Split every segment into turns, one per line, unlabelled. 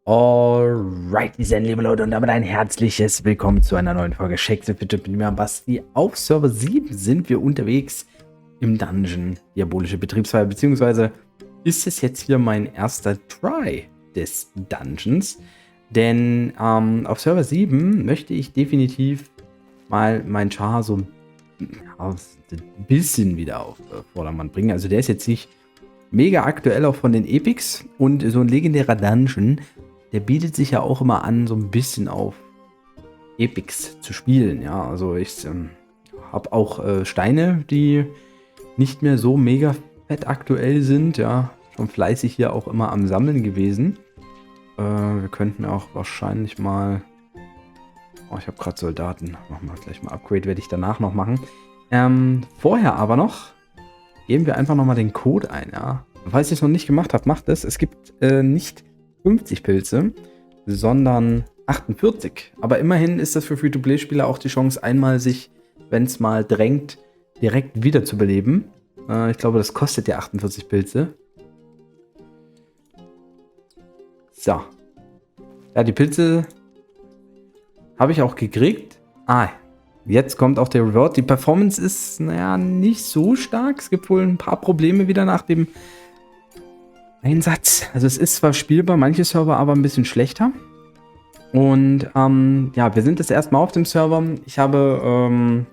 Alright, liebe Leute, und damit ein herzliches Willkommen zu einer neuen Folge Shakes mit mir, Basti. Auf Server 7 sind wir unterwegs im Dungeon Diabolische Betriebsfeier, beziehungsweise ist es jetzt hier mein erster Try des Dungeons, denn auf Server 7 möchte ich definitiv mal meinen Char so ein bisschen wieder auf Vordermann bringen. Also der ist jetzt nicht mega aktuell auch von den Epics und so ein legendärer Dungeon, der bietet sich ja auch immer an, so ein bisschen auf Epics zu spielen. Ja, also ich habe auch Steine, die nicht mehr so mega fett aktuell sind. Ja, schon fleißig hier auch immer am Sammeln gewesen. Wir könnten auch wahrscheinlich mal... Oh, ich habe gerade Soldaten. Machen wir gleich mal Upgrade, werde ich danach noch machen. Vorher aber noch geben wir einfach nochmal den Code ein. Ja. Falls ihr es noch nicht gemacht habt, macht es. Es gibt nicht 50 Pilze, sondern 48. Aber immerhin ist das für Free-to-Play-Spieler auch die Chance, einmal sich, wenn es mal drängt, direkt wiederzubeleben. Ich glaube, das kostet ja 48 Pilze. So. Ja, die Pilze habe ich auch gekriegt. Jetzt kommt auch der Reward. Die Performance ist, naja, nicht so stark. Es gibt wohl ein paar Probleme wieder nach dem Einsatz. Also es ist zwar spielbar, manche Server aber ein bisschen schlechter. Und ja, wir sind das erste Mal auf dem Server. Ich habe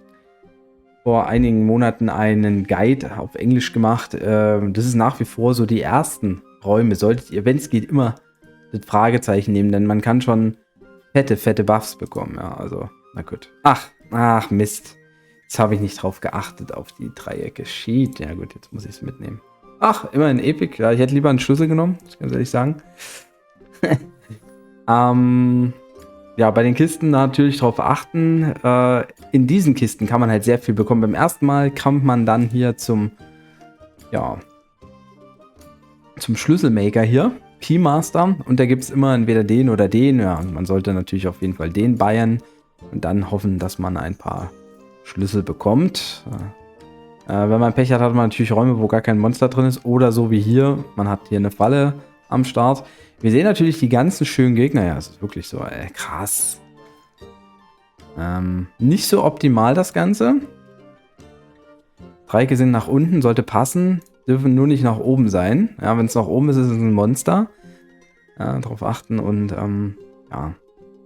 vor einigen Monaten einen Guide auf Englisch gemacht. Das ist nach wie vor so die ersten Räume. Solltet ihr, wenn es geht, immer das Fragezeichen nehmen, denn man kann schon fette Buffs bekommen. Ja, also, na gut. Ach Mist. Jetzt habe ich nicht drauf geachtet, auf die Dreiecke. Shit. Ja gut, jetzt muss ich es mitnehmen. Ach, immer ein Epic. Ja, ich hätte lieber einen Schlüssel genommen, muss ich ganz ehrlich sagen. Ja, bei den Kisten natürlich drauf achten. In diesen Kisten kann man halt sehr viel bekommen. Beim ersten Mal kommt man dann hier zum Schlüsselmaker hier. Keymaster. Und da gibt es immer entweder den oder den. Ja, und man sollte natürlich auf jeden Fall den bayern. Und dann hoffen, dass man ein paar Schlüssel bekommt. Wenn man Pech hat, hat man natürlich Räume, wo gar kein Monster drin ist. Oder so wie hier, man hat hier eine Falle am Start. Wir sehen natürlich die ganzen schönen Gegner. Ja, es ist wirklich so, krass. Nicht so optimal das Ganze. Dreiecke sind nach unten, sollte passen. Dürfen nur nicht nach oben sein. Ja, wenn es nach oben ist, ist es ein Monster. Darauf achten und ja.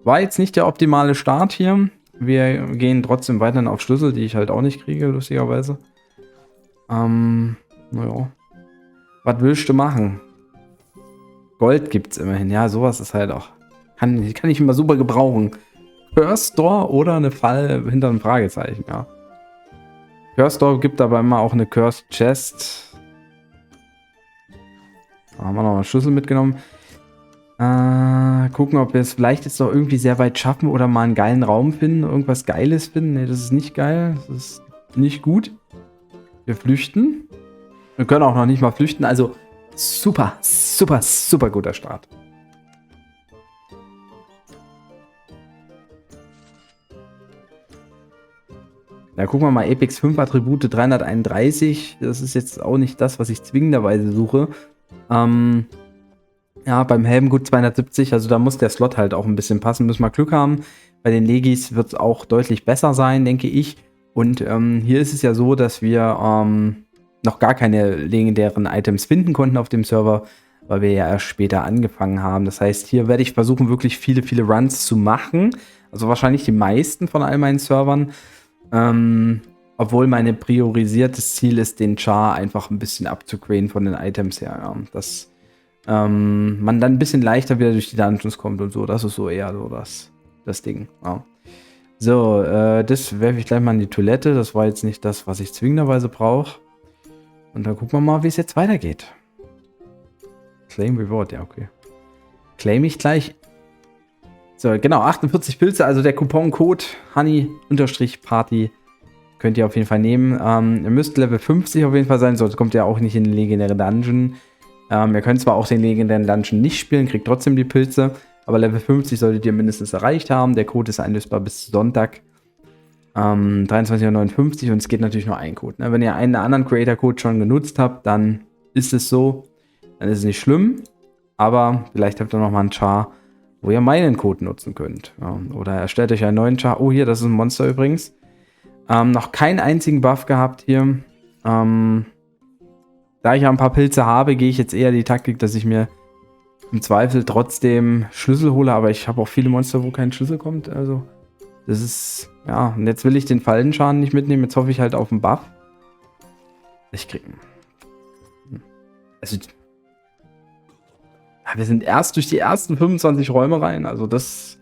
War jetzt nicht der optimale Start hier. Wir gehen trotzdem weiterhin auf Schlüssel, die ich halt auch nicht kriege, lustigerweise. Naja. Was willst du machen? Gold gibt's immerhin. Ja, sowas ist halt auch. Kann ich immer super gebrauchen. Curse Door oder eine Falle hinter einem Fragezeichen, ja. Curse Door gibt aber immer auch eine Curse Chest. Da haben wir noch einen Schlüssel mitgenommen. Gucken, ob wir es vielleicht jetzt noch irgendwie sehr weit schaffen oder mal einen geilen Raum finden, irgendwas Geiles finden. Ne, das ist nicht geil. Das ist nicht gut. Wir flüchten. Wir können auch noch nicht mal flüchten. Also super guter Start. Da gucken wir mal, Epics 5 Attribute 331. Das ist jetzt auch nicht das, was ich zwingenderweise suche. Ja, beim Helm gut 270, also da muss der Slot halt auch ein bisschen passen, müssen wir Glück haben. Bei den Legis wird es auch deutlich besser sein, denke ich. Und hier ist es ja so, dass wir noch gar keine legendären Items finden konnten auf dem Server, weil wir ja erst später angefangen haben. Das heißt, hier werde ich versuchen, wirklich viele Runs zu machen. Also wahrscheinlich die meisten von all meinen Servern. Obwohl mein priorisiertes Ziel ist, den Char einfach ein bisschen abzugraden von den Items her. Ja. Dass man dann ein bisschen leichter wieder durch die Dungeons kommt und so. Das ist so eher so das Ding. Ja. So, das werfe ich gleich mal in die Toilette. Das war jetzt nicht das, was ich zwingenderweise brauche. Und dann gucken wir mal, wie es jetzt weitergeht. Claim Reward, ja, okay. Claim ich gleich. So, genau, 48 Pilze, also der Couponcode Honey-Party könnt ihr auf jeden Fall nehmen. Ihr müsst Level 50 auf jeden Fall sein, sonst kommt ihr auch nicht in den legendären Dungeon. Ihr könnt zwar auch den legendären Dungeon nicht spielen, kriegt trotzdem die Pilze, aber Level 50 solltet ihr mindestens erreicht haben. Der Code ist einlösbar bis Sonntag. 23,59 € und es geht natürlich nur ein Code. Ne? Wenn ihr einen anderen Creator-Code schon genutzt habt, dann ist es so. Dann ist es nicht schlimm. Aber vielleicht habt ihr noch mal einen Char, wo ihr meinen Code nutzen könnt. Ja, oder erstellt euch einen neuen Char. Oh, hier, das ist ein Monster übrigens. Noch keinen einzigen Buff gehabt hier. Da ich ja ein paar Pilze habe, gehe ich jetzt eher die Taktik, dass ich mir im Zweifel trotzdem Schlüssel hole. Aber ich habe auch viele Monster, wo kein Schlüssel kommt. Also, das ist... Ja, und jetzt will ich den Fallenschaden nicht mitnehmen. Jetzt hoffe ich halt auf einen Buff. Ich krieg... Also... Wir sind erst durch die ersten 25 Räume rein. Also das...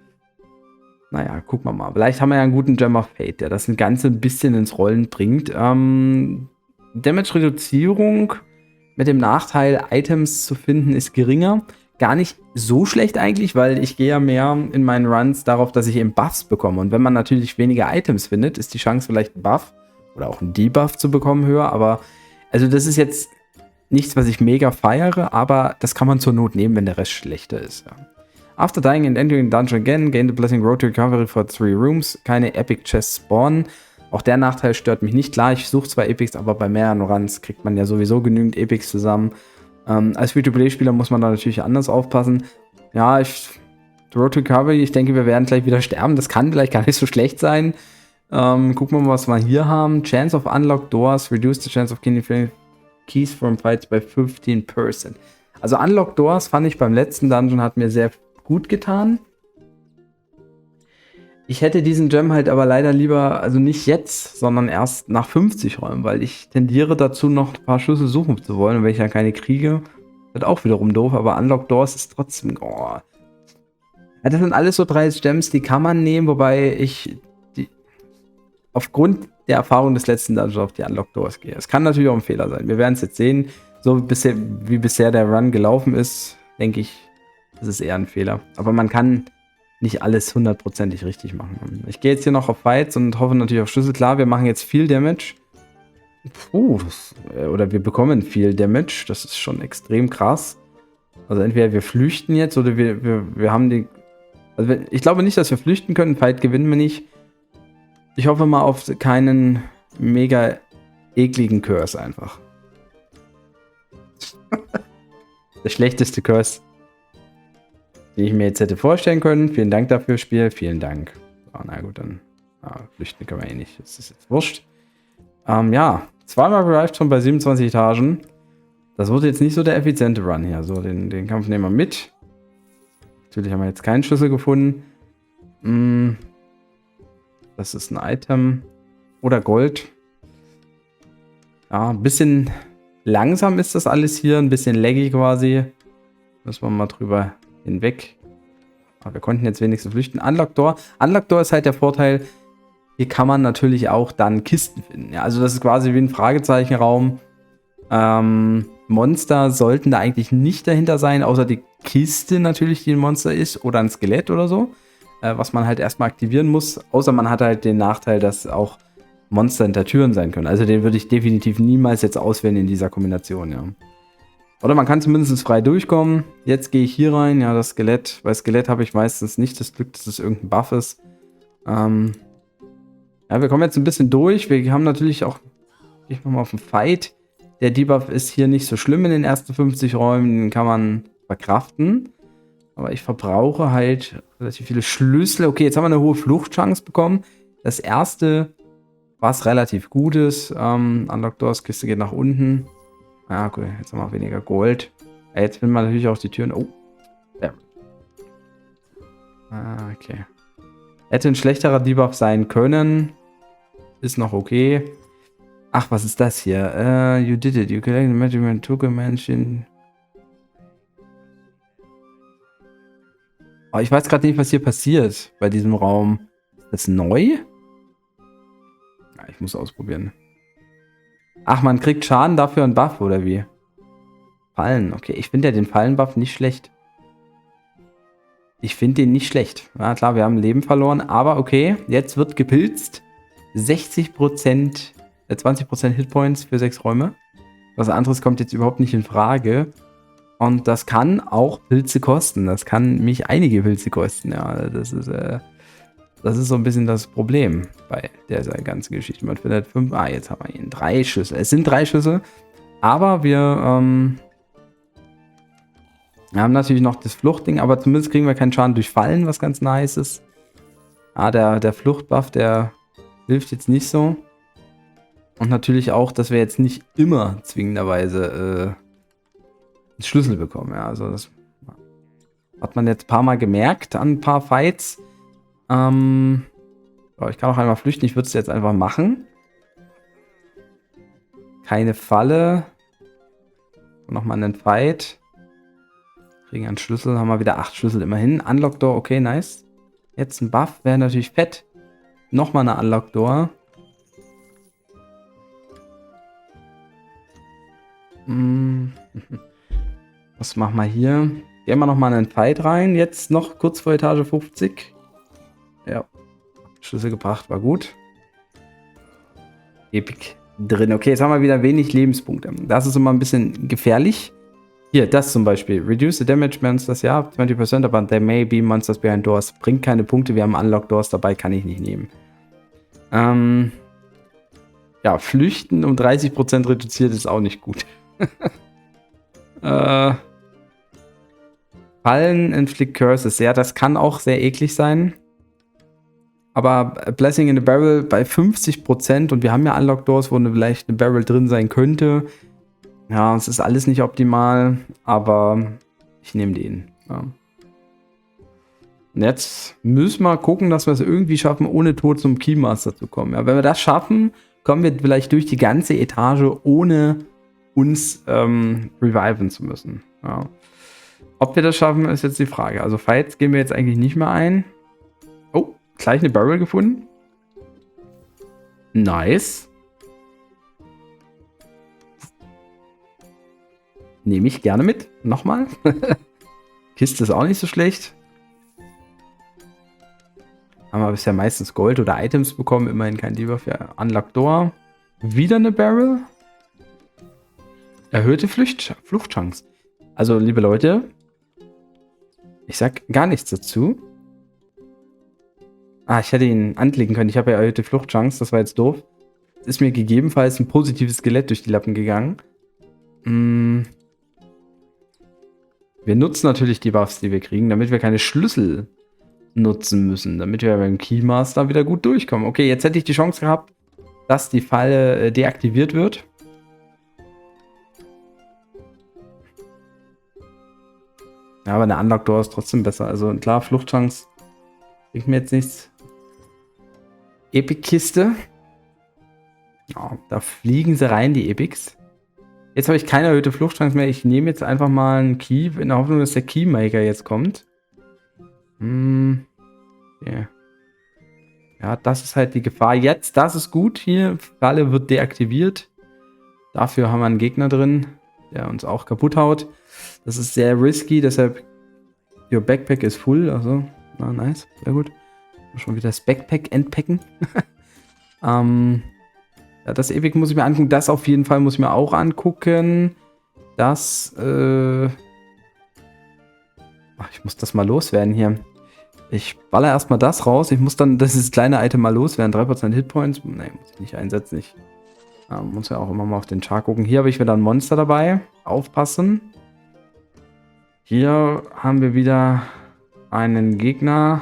Naja, gucken wir mal. Vielleicht haben wir ja einen guten Gem of Fate, der das Ganze ein bisschen ins Rollen bringt. Damage-Reduzierung mit dem Nachteil, Items zu finden, ist geringer. Gar nicht so schlecht eigentlich, weil ich gehe ja mehr in meinen Runs darauf, dass ich eben Buffs bekomme. Und wenn man natürlich weniger Items findet, ist die Chance vielleicht einen Buff oder auch einen Debuff zu bekommen höher. Aber also das ist jetzt nichts, was ich mega feiere, aber das kann man zur Not nehmen, wenn der Rest schlechter ist. Ja. After dying and entering the dungeon again, gain the blessing road to recovery for 3 rooms. Keine Epic Chests spawnen. Auch der Nachteil stört mich nicht. Klar, ich suche zwar Epics, aber bei mehreren Runs kriegt man ja sowieso genügend Epics zusammen. Als Free-to-Play-Spieler muss man da natürlich anders aufpassen. Ja, Road to Recovery, ich denke, wir werden gleich wieder sterben. Das kann vielleicht gar nicht so schlecht sein. Gucken wir mal, was wir hier haben. Chance of Unlocked Doors, reduce the chance of killing Keys from Fights by 15%. Also Unlocked Doors fand ich beim letzten Dungeon, hat mir sehr gut getan. Ich hätte diesen Gem halt aber leider lieber, also nicht jetzt, sondern erst nach 50 Räumen, weil ich tendiere dazu, noch ein paar Schlüssel suchen zu wollen. Und wenn ich dann keine kriege, wird auch wiederum doof. Aber Unlocked Doors ist trotzdem, oh. Ja, das sind alles so 30 Gems, die kann man nehmen, wobei ich aufgrund der Erfahrung des letzten Dungeons auf die Unlocked Doors gehe. Es kann natürlich auch ein Fehler sein. Wir werden es jetzt sehen. So wie bisher der Run gelaufen ist, denke ich, das ist eher ein Fehler. Aber man kann nicht alles hundertprozentig richtig machen. Ich gehe jetzt hier noch auf Fights und hoffe natürlich auf Schlüssel. Klar, wir machen jetzt viel Damage. Oder wir bekommen viel Damage. Das ist schon extrem krass. Also entweder wir flüchten jetzt oder wir haben die... Also ich glaube nicht, dass wir flüchten können. Fight gewinnen wir nicht. Ich hoffe mal auf keinen mega ekligen Curse einfach. Der schlechteste Curse, den ich mir jetzt hätte vorstellen können. Vielen Dank dafür, Spiel. Vielen Dank. Oh, na gut, dann flüchten können wir eh nicht. Das ist jetzt wurscht. Ja, zweimal revived schon bei 27 Etagen. Das wurde jetzt nicht so der effiziente Run hier. So, den Kampf nehmen wir mit. Natürlich haben wir jetzt keinen Schlüssel gefunden. Das ist ein Item. Oder Gold. Ja, ein bisschen langsam ist das alles hier. Ein bisschen laggy quasi. Müssen wir mal drüber hinweg. Aber wir konnten jetzt wenigstens flüchten. Unlocked Door. Unlocked Door ist halt der Vorteil, hier kann man natürlich auch dann Kisten finden. Ja, also das ist quasi wie ein Fragezeichenraum. Monster sollten da eigentlich nicht dahinter sein, außer die Kiste natürlich, die ein Monster ist, oder ein Skelett oder so. Was man halt erstmal aktivieren muss. Außer man hat halt den Nachteil, dass auch Monster hinter Türen sein können. Also den würde ich definitiv niemals jetzt auswählen in dieser Kombination, ja. Oder man kann zumindest frei durchkommen. Jetzt gehe ich hier rein. Ja, das Skelett. Bei Skelett habe ich meistens nicht das Glück, dass es irgendein Buff ist. Ja, wir kommen jetzt ein bisschen durch. Wir haben natürlich auch... Ich mache mal auf den Fight. Der Debuff ist hier nicht so schlimm in den ersten 50 Räumen. Den kann man verkraften. Aber ich verbrauche halt relativ viele Schlüssel. Okay, jetzt haben wir eine hohe Fluchtchance bekommen. Das erste, was relativ gut ist. Unlocked Doors, Kiste geht nach unten. Ja, cool. Jetzt haben wir auch weniger Gold. Ja, jetzt finden wir natürlich auch die Türen. Oh. Ja. Okay. Hätte ein schlechterer Debuff sein können. Ist noch okay. Ach, was ist das hier? You did it. You collected magic and took a mansion. Oh, ich weiß gerade nicht, was hier passiert bei diesem Raum. Ist das neu? Ja, ich muss ausprobieren. Ach, man kriegt Schaden dafür einen Buff, oder wie? Fallen, okay. Ich finde ja den Fallen-Buff nicht schlecht. Ich finde den nicht schlecht. Ja, klar, wir haben Leben verloren, aber okay. Jetzt wird gepilzt. 60%, 20% Hitpoints für 6 Räume. Was anderes kommt jetzt überhaupt nicht in Frage. Und das kann auch Pilze kosten. Das kann mich einige Pilze kosten. Ja, das ist so ein bisschen das Problem bei der ganzen Geschichte. Man findet 5. Jetzt haben wir hier 3 Schüsse. Es sind 3 Schüsse. Aber wir, Wir haben natürlich noch das Fluchtding, aber zumindest kriegen wir keinen Schaden durch Fallen, was ganz nice ist. Der Fluchtbuff, der hilft jetzt nicht so. Und natürlich auch, dass wir jetzt nicht immer zwingenderweise einen Schlüssel bekommen. Ja, also das hat man jetzt ein paar Mal gemerkt an ein paar Fights. Ich kann auch einmal flüchten, ich würde es jetzt einfach machen. Keine Falle. Nochmal einen Fight. Kriegen einen Schlüssel, haben wir wieder 8 Schlüssel immerhin. Unlock Door, okay, nice. Jetzt ein Buff, wäre natürlich fett. Nochmal eine Unlock Door. Was machen wir hier? Gehen wir nochmal einen Fight rein. Jetzt noch kurz vor Etage 50. Ja. Schlüssel gebracht, war gut. Epic drin. Okay, jetzt haben wir wieder wenig Lebenspunkte. Das ist immer ein bisschen gefährlich. Hier, das zum Beispiel. Reduce the damage monsters, ja, 20%, aber there may be monsters behind doors. Bringt keine Punkte, wir haben Unlock Doors dabei, kann ich nicht nehmen. Ja, Flüchten um 30% reduziert ist auch nicht gut. Fallen, Inflict Curses, ja, das kann auch sehr eklig sein. Aber Blessing in the Barrel bei 50% und wir haben ja Unlock Doors, wo vielleicht eine Barrel drin sein könnte. Ja, es ist alles nicht optimal, aber ich nehme den. Ja. Und jetzt müssen wir gucken, dass wir es irgendwie schaffen, ohne Tod zum Keymaster zu kommen. Ja, wenn wir das schaffen, kommen wir vielleicht durch die ganze Etage, ohne uns reviven zu müssen. Ja. Ob wir das schaffen, ist jetzt die Frage. Also Fights gehen wir jetzt eigentlich nicht mehr ein. Oh, gleich eine Barrel gefunden. Nice. Nehme ich gerne mit. Nochmal. Kiste ist auch nicht so schlecht. Haben wir bisher meistens Gold oder Items bekommen. Immerhin kein Debuff. Ja, Unlock Door. Wieder eine Barrel. Erhöhte Fluchtchance. Also, liebe Leute, ich sag gar nichts dazu. Ich hätte ihn anklicken können. Ich habe ja erhöhte Fluchtchance. Das war jetzt doof. Ist mir gegebenenfalls ein positives Skelett durch die Lappen gegangen. Wir nutzen natürlich die Buffs, die wir kriegen, damit wir keine Schlüssel nutzen müssen, damit wir beim Keymaster wieder gut durchkommen. Okay, jetzt hätte ich die Chance gehabt, dass die Falle deaktiviert wird. Ja, aber eine Unlock Door ist trotzdem besser. Also klar, Fluchtchance bringt mir jetzt nichts. Epic-Kiste. Ja, da fliegen sie rein, die Epics. Jetzt habe ich keine erhöhte Fluchtchance mehr. Ich nehme jetzt einfach mal einen Key, in der Hoffnung, dass der Keymaker jetzt kommt. Okay. Ja, das ist halt die Gefahr. Jetzt, das ist gut hier. Falle wird deaktiviert. Dafür haben wir einen Gegner drin, der uns auch kaputt haut. Das ist sehr risky, deshalb your backpack is full. Also, na, nice, sehr gut. Schon wieder das Backpack entpacken. Ja, das Epic muss ich mir angucken. Das auf jeden Fall muss ich mir auch angucken. Das, ich muss das mal loswerden hier. Ich baller erstmal das raus. Ich muss dann das kleine Item mal loswerden. 3% Hitpoints. Ne, muss ich nicht einsetzen. Ich muss ja auch immer mal auf den Chart gucken. Hier habe ich wieder ein Monster dabei. Aufpassen. Hier haben wir wieder einen Gegner.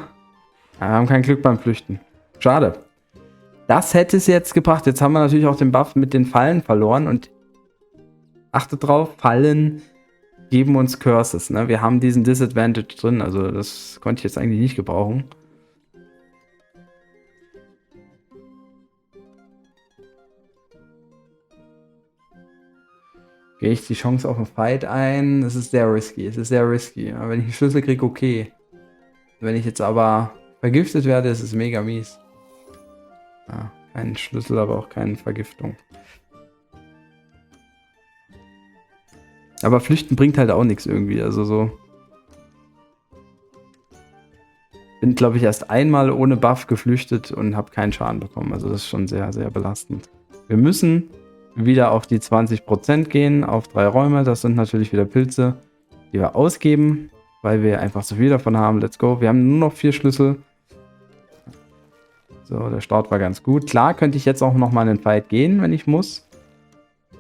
Ja, wir haben kein Glück beim Flüchten. Schade. Das hätte es jetzt gebracht. Jetzt haben wir natürlich auch den Buff mit den Fallen verloren. Und achtet drauf, Fallen geben uns Curses. Ne? Wir haben diesen Disadvantage drin. Also das konnte ich jetzt eigentlich nicht gebrauchen. Gehe ich die Chance auf einen Fight ein? Das ist sehr risky. Es ist sehr risky. Aber wenn ich einen Schlüssel kriege, okay. Wenn ich jetzt aber vergiftet werde, ist es mega mies. Ja, kein Schlüssel, aber auch keine Vergiftung. Aber Flüchten bringt halt auch nichts irgendwie. Also so. Bin, glaube ich, erst einmal ohne Buff geflüchtet und habe keinen Schaden bekommen. Also das ist schon sehr, sehr belastend. Wir müssen wieder auf die 20% gehen, auf 3 Räume. Das sind natürlich wieder Pilze, die wir ausgeben, weil wir einfach so viel davon haben. Let's go. Wir haben nur noch 4 Schlüssel. So, der Start war ganz gut. Klar könnte ich jetzt auch noch mal in den Fight gehen, wenn ich muss.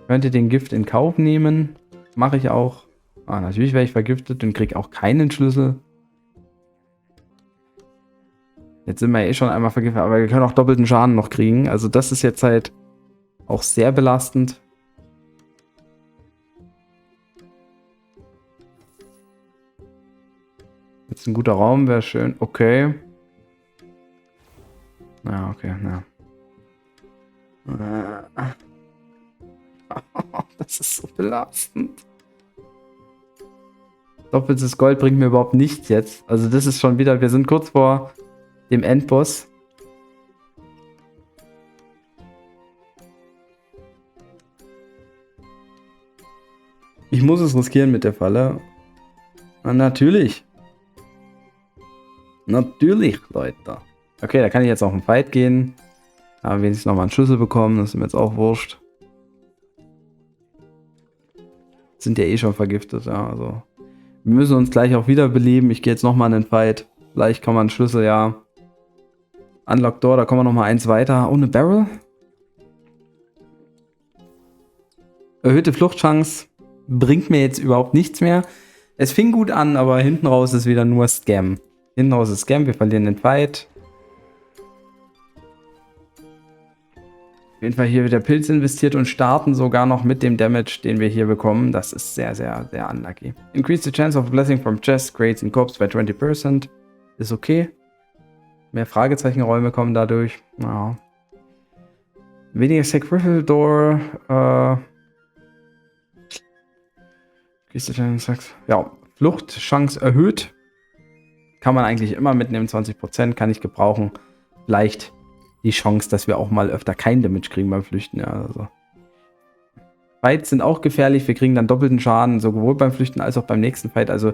Könnte den Gift in Kauf nehmen. Mache ich auch. Ah, natürlich werde ich vergiftet und kriege auch keinen Schlüssel. Jetzt sind wir ja eh schon einmal vergiftet, aber wir können auch doppelten Schaden noch kriegen. Also das ist jetzt halt auch sehr belastend. Jetzt ein guter Raum, wäre schön. Okay. Ja, okay, ja. Das ist so belastend. Doppeltes Gold bringt mir überhaupt nichts jetzt. Also das ist schon wieder, wir sind kurz vor dem Endboss. Ich muss es riskieren mit der Falle. Na, natürlich. Natürlich, Leute. Okay, da kann ich jetzt auf einen Fight gehen. Aber wenigstens nochmal einen Schlüssel bekommen, das ist mir jetzt auch wurscht. Sind ja eh schon vergiftet, ja, also. Wir müssen uns gleich auch wiederbeleben. Ich gehe jetzt nochmal in den Fight. Vielleicht kann man einen Schlüssel, ja. Unlock Door, da kommen wir nochmal eins weiter. Oh, eine Barrel. Erhöhte Fluchtchance bringt mir jetzt überhaupt nichts mehr. Es fing gut an, aber hinten raus ist wieder nur Scam. Hinten raus ist Scam, wir verlieren den Fight. Auf jeden Fall hier wieder Pilz investiert und starten sogar noch mit dem Damage, den wir hier bekommen. Das ist sehr, sehr, sehr unlucky. Increase the chance of a blessing from chest, creates in corpse by 20%. Ist okay. Mehr Fragezeichenräume kommen dadurch. Ja. Weniger Sacrificial Door. Ja, Fluchtchance erhöht. Kann man eigentlich immer mitnehmen, 20%, kann ich gebrauchen. Vielleicht die Chance, dass wir auch mal öfter kein Damage kriegen beim Flüchten. Ja, also. Fights sind auch gefährlich, wir kriegen dann doppelten Schaden, sowohl beim Flüchten als auch beim nächsten Fight. Also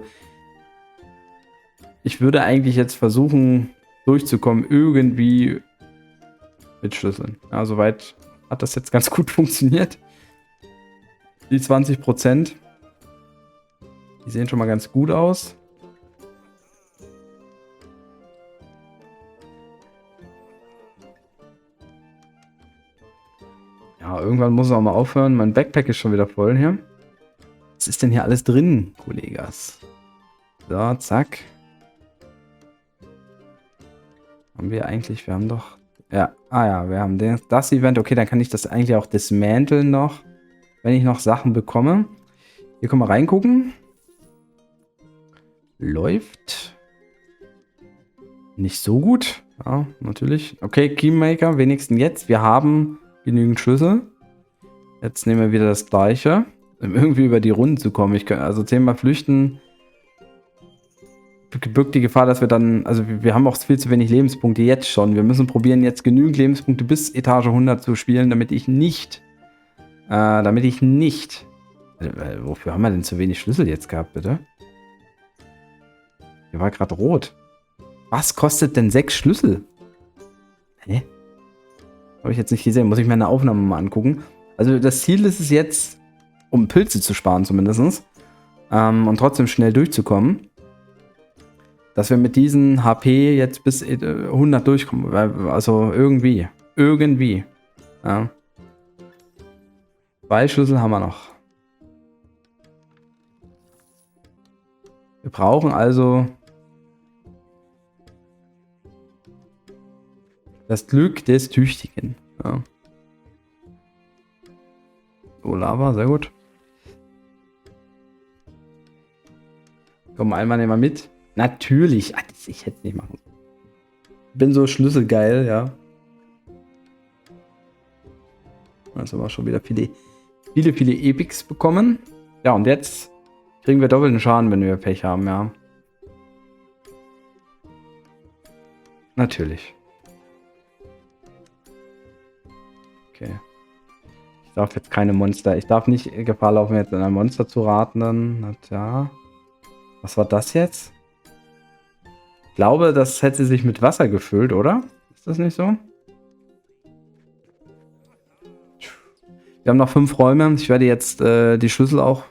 ich würde eigentlich jetzt versuchen, durchzukommen, irgendwie mit Schlüsseln. Ja, soweit hat das jetzt ganz gut funktioniert. Die 20%. Die sehen schon mal ganz gut aus. Ja, irgendwann muss es auch mal aufhören. Mein Backpack ist schon wieder voll hier. Was ist denn hier alles drin, Kollegas? So, zack. Haben wir eigentlich, wir haben doch... Ja, wir haben das Event. Okay, dann kann ich das eigentlich auch dismanteln noch, wenn ich noch Sachen bekomme. Hier können wir reingucken. Läuft. Nicht so gut. Ja, natürlich. Okay, Keymaker, wenigstens jetzt. Wir haben genügend Schlüssel. Jetzt nehmen wir wieder das gleiche. Um irgendwie über die Runden zu kommen. Ich kann also 10-mal flüchten. Birgt die Gefahr, dass wir dann, also wir haben auch viel zu wenig Lebenspunkte jetzt schon. Wir müssen probieren, jetzt genügend Lebenspunkte bis Etage 100 zu spielen, damit ich nicht, wofür haben wir denn zu wenig Schlüssel jetzt gehabt, bitte? Hier war gerade rot. Was kostet denn 6 Schlüssel? Hä? Habe ich jetzt nicht gesehen, muss ich mir eine Aufnahme mal angucken. Also das Ziel ist es jetzt, um Pilze zu sparen zumindest, und trotzdem schnell durchzukommen, dass wir mit diesen HP jetzt bis 100 durchkommen. Also irgendwie. Ja. 2 Schlüssel haben wir noch. Wir brauchen also das Glück des Tüchtigen. Ja. Oh, Lava, sehr gut. Komm, einmal nehmen wir mit. Natürlich. Ach, ich hätte es nicht machen. Bin so schlüsselgeil, ja. Also haben wir schon wieder viele Epics bekommen. Ja, und jetzt kriegen wir doppelten Schaden, wenn wir Pech haben, ja. Natürlich. Okay. Ich darf jetzt keine Monster. Ich darf nicht Gefahr laufen, jetzt in ein Monster zu raten. Dann. Na ja. Was war das jetzt? Ich glaube, das hätte sich mit Wasser gefüllt, oder? Ist das nicht so? Wir haben noch 5 Räume. Ich werde jetzt die Schlüssel auch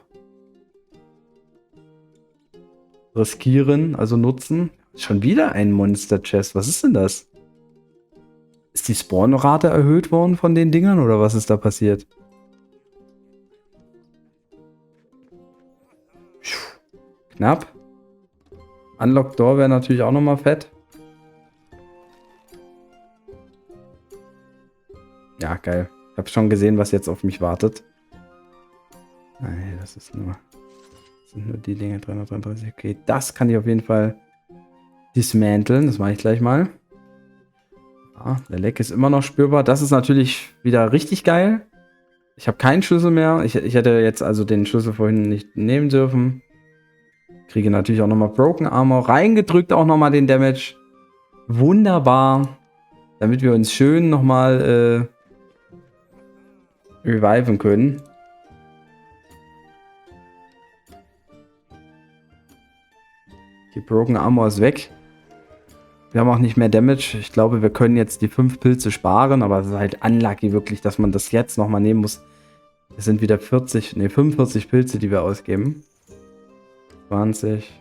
riskieren, also nutzen. Schon wieder ein Monster-Chest. Was ist denn das? Ist die Spawn-Rate erhöht worden von den Dingern oder was ist da passiert? knapp. Unlock Door wäre natürlich auch nochmal fett. Ja, geil. Ich habe schon gesehen, was jetzt auf mich wartet. Nein, das sind nur die Dinge, 333. Okay, das kann ich auf jeden Fall dismanteln. Das mache ich gleich mal. Ja, der Leck ist immer noch spürbar. Das ist natürlich wieder richtig geil. Ich habe keinen Schlüssel mehr. Ich hätte jetzt also den Schlüssel vorhin nicht nehmen dürfen. Kriege natürlich auch nochmal Broken Armor. Reingedrückt auch nochmal den Damage. Wunderbar. Damit wir uns schön nochmal reviven können. Die Broken Armor ist weg. Wir haben auch nicht mehr Damage. Ich glaube, wir können jetzt die 5 Pilze sparen, aber es ist halt unlucky wirklich, dass man das jetzt nochmal nehmen muss. Es sind wieder 45 Pilze, die wir ausgeben. 20.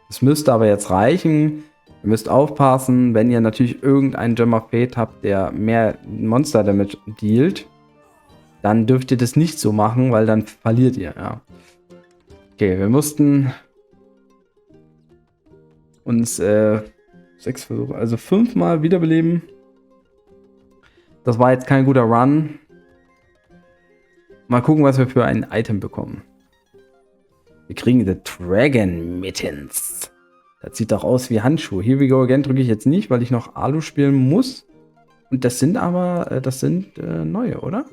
Es müsste aber jetzt reichen. Ihr müsst aufpassen, wenn ihr natürlich irgendeinen Gem of Fate habt, der mehr Monster Damage dealt, dann dürft ihr das nicht so machen, weil dann verliert ihr, ja. Okay, wir mussten uns 6 Versuche, also 5 Mal wiederbeleben. Das war jetzt kein guter Run. Mal gucken, was wir für ein Item bekommen. Wir kriegen The Dragon Mittens. Das sieht doch aus wie Handschuhe. Here we go again drücke ich jetzt nicht, weil ich noch Alu spielen muss. Und das sind aber, neue, oder?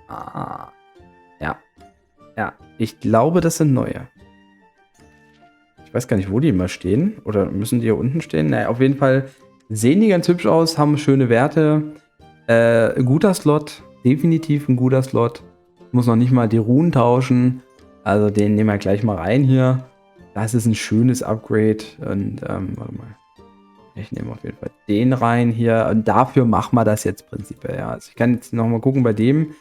Ah. Ja. Ja, ich glaube, das sind neue. Ich weiß gar nicht, wo die immer stehen. Oder müssen die hier unten stehen? Naja, auf jeden Fall sehen die ganz hübsch aus, haben schöne Werte. Ein guter Slot. Definitiv ein guter Slot. Muss noch nicht mal die Runen tauschen. Also den nehmen wir gleich mal rein hier. Das ist ein schönes Upgrade. Und, warte mal. Ich nehme auf jeden Fall den rein hier. Und dafür machen wir das jetzt prinzipiell. Ja. Also ich kann jetzt noch mal gucken bei dem.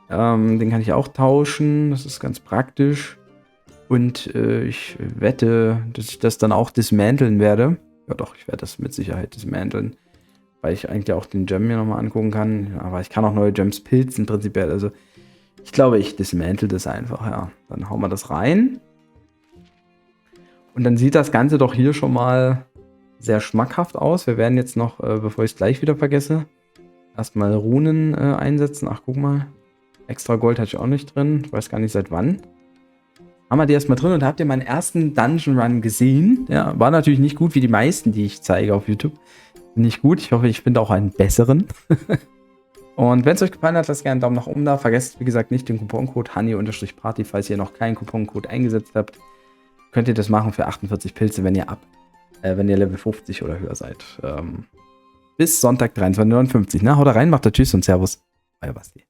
Den kann ich auch tauschen. Das ist ganz praktisch. Und ich wette, dass ich das dann auch dismanteln werde. Ja doch, ich werde das mit Sicherheit dismanteln. Weil ich eigentlich auch den Gem mir nochmal angucken kann. Ja, aber ich kann auch neue Gems pilzen prinzipiell. Also ich glaube, ich dismantle das einfach. Ja, dann hauen wir das rein. Und dann sieht das Ganze doch hier schon mal sehr schmackhaft aus. Wir werden jetzt noch, bevor ich es gleich wieder vergesse, erstmal Runen einsetzen. Ach, guck mal. Extra Gold hatte ich auch nicht drin. Ich weiß gar nicht seit wann. Haben wir die erstmal drin und habt ihr meinen ersten Dungeon Run gesehen? Ja, war natürlich nicht gut wie die meisten, die ich zeige auf YouTube. Nicht gut. Ich hoffe, ich finde auch einen besseren. Und wenn es euch gefallen hat, lasst gerne einen Daumen nach oben da. Vergesst, wie gesagt, nicht den Couponcode Honey_Party, falls ihr noch keinen Couponcode eingesetzt habt. Könnt ihr das machen für 48 Pilze, wenn ihr Level 50 oder höher seid. Bis Sonntag 23:59. Na, haut rein, macht Tschüss und Servus. Euer Basti.